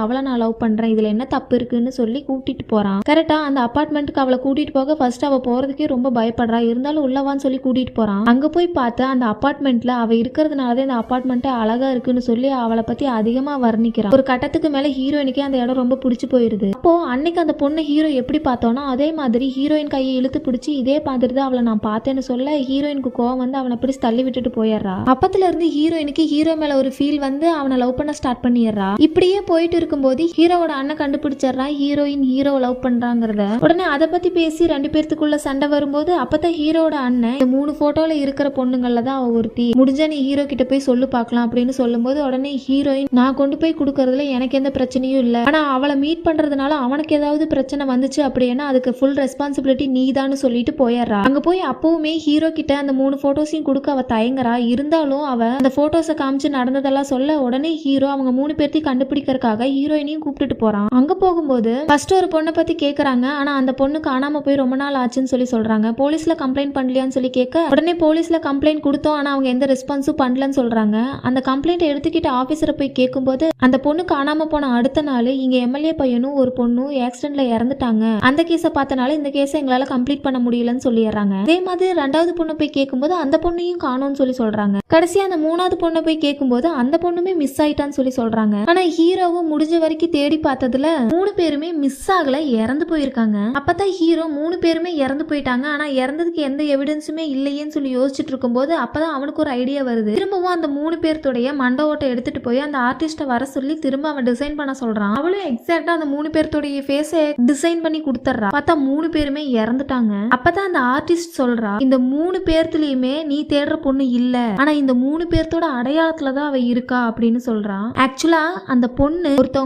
அவளை நான் லவ் பண்றேன், இதுல என்ன தப்பு இருக்குன்னு சொல்லி கூட்டிட்டு போறான். கரெக்டா அந்த அபார்ட்மெண்ட்டுக்கு அவளை கூட்டிட்டு போக ஃபர்ஸ்ட் அவ போறதுக்கே ரொம்ப பயப்படுறா. இருந்தாலும் உள்ளவான்னு சொல்லி கூட்டிட்டு போறான். அங்க போய் பார்த்தா அந்த அபார்ட்மெண்ட்ல அவ இருக்கிறதுனாலதான் இந்த அபார்ட்மெண்ட் அழகா இருக்குன்னு சொல்லி அவளை பத்தி அதிகமா வர்ணிக்கிறான். ஒரு கட்டத்துக்கு மேல ஹீரோயினுக்கே அந்த இடம் ரொம்ப பிடிச்சு போயிருது. அப்போ அன்னைக்கு அந்த பொண்ணு ஹீரோ எப்படி பார்த்தோம்னா அதே மாதிரி ஹீரோயின் கையை இழுத்து பிடிச்சி இதே மாதிரி தான் அவளை நான் பார்த்தேன்னு சொல்ல ஹீரோயினுக்கு கோவம் வந்து அவனை பிடிச்சி தள்ளி விட்டுட்டு போயிடுறா. அப்பத்துல இருந்து ஹீரோயினுக்கு ஹீரோ மேல ஒரு ஃபீல் வந்து அவனை லவ் பண்ண ஸ்டார்ட் பண்ணிடுறா. இப்படியே போயிட்டு இருக்கும்போது ஹீரோவோட அண்ணன் கண்டுபிடிச்சிடறா ஹீரோயின் ஹீரோ லவ் பண்றாங்கிறத. உடனே அதை பத்தி பேசி ரெண்டு பேர்த்துக்குள்ள சண்டை வரும்போது அப்பதான் ஹீரோட அண்ணன் 3 போட்டோல இருக்கிற பொண்ணுங்கள்ல தான் அவ ஒருத்தி, முடிஞ்சா நீ ஹீரோ கிட்ட போய் சொல்லு பார்க்கலாம் அப்படின்னு சொல்லும்போது உடனே ஹீரோயின் நான் கொண்டு போய் கொடுக்கறதுல எனக்கு எந்த பிரச்சனையும் இல்ல, ஆனா அவளை மீட் பண்றதுனால அவனுக்கு ஏதாவது பிரச்சனை வந்துச்சு அப்படின்னா அதுக்கு ஃபுல் ரெஸ்பான்சிபிலிட்டி நீதான்னு சொல்லிட்டு போயிடுறா. அங்க போய் அப்பவுமே ஹீரோ கிட்ட அந்த 3 போட்டோஸையும் கொடுக்க அவ தயங்குறா. இருந்தாலும் அவ அந்த போட்டோஸை காமிச்சு நடந்ததெல்லாம் சொல்ல உடனே ஹீரோ அவங்க 3 பேர்த்தையும் கண்டுபிடிக்கிறதுக்காக ஹீரோயினையும் கூப்பிட்டுட்டு போறான். அங்க போகும்போது ஃபர்ஸ்ட் ஒரு பொண்ணை பத்தி கேக்குறாங்க. ஆனா அந்த பொண்ணு காணாம போய் ரொம்ப நாள் ஆச்சுன்னு சொல்லி சொல்றாங்க. போலீஸ்ல கம்ப்ளைண்ட் பண்ணலையான்னு சொல்லி கேட்க உடனே போலீஸ்ல கம்ப்ளைண்ட் கொடுத்தோம், ஆனா அவங்க எந்த ரெஸ்பான்ஸும் பண்ணலன்னு சொல்றாங்க. அந்த கம்ப்ளைண்ட் எடுத்துக்கிட்டு ஆபீசரை போய் கேட்கும்போது அந்த பொண்ணு காணாம போன அடுத்த நாள் இங்க எம்எல்ஏ பையனும் ஒரு பொண்ணும் ஆக்சிடென்ட்ல இறந்துட்டாங்க, அந்த கேஸை பார்த்தனால இந்த கேஸை எங்களால கம்ப்ளீட் பண்ண முடியலன்னு சொல்லிடுறாங்க. அதே மாதிரி 2வது பொண்ணை போய் கேட்கும்போது அந்த பொண்ணையும் காணோம்னு சொல்லி சொல்றாங்க. கடைசியா அந்த 3வது பொண்ணை போய் கேட்கும்போது அந்த பொண்ணுமே மிஸ் ஆயிட்டான்னு சொல்லி சொல்றாங்க. ஆனா ஹீரோவும் முடிஞ்ச வரைக்கும் தேடி பார்த்ததுல 3 பேருமே மிஸ் ஆகல, இறந்து போயிருக்காங்க. அப்பதான் ஹீரோ 3 பேருமே இறந்து போயிட்டாங்க, ஆனா இறந்ததுக்கு எந்த எவிடன்ஸுமே இல்லையேன்னு சொல்லி யோசிச்சுட்டு இருக்கும்போது அப்பதான் அவனுக்கு ஒரு ஐடியா வருது. திரும்பவும் அந்த 3 பேர்த்துடைய மண்ட ஓட்டை எடுத்துட்டு போய் அந்த ஆர்டிஸ்ட வர சொல்லி திரும்ப அவன் டிசைன் பண்ண சொல்றான். அவளும் எக்ஸாக்டா அந்த 3 பேர்த்துடைய ஃபேஸை டிசைன் பண்ணி கொடுத்துறா. பார்த்தா 3 பேருமே இறந்துட்டாங்க. அப்பதான் அந்த ஆர்டிஸ்ட் சொல்றா இந்த 3 பேர்த்துலயுமே நீ தேடுற பொண்ணு இல்ல, ஆனா இந்த 3 பேர்த்தோட அடையாளத்துலதான் அவ இருக்கா அப்படின்னு சொல்றான். ஆக்சுவலா அந்த பொண்ணு ஒருத்தவங்க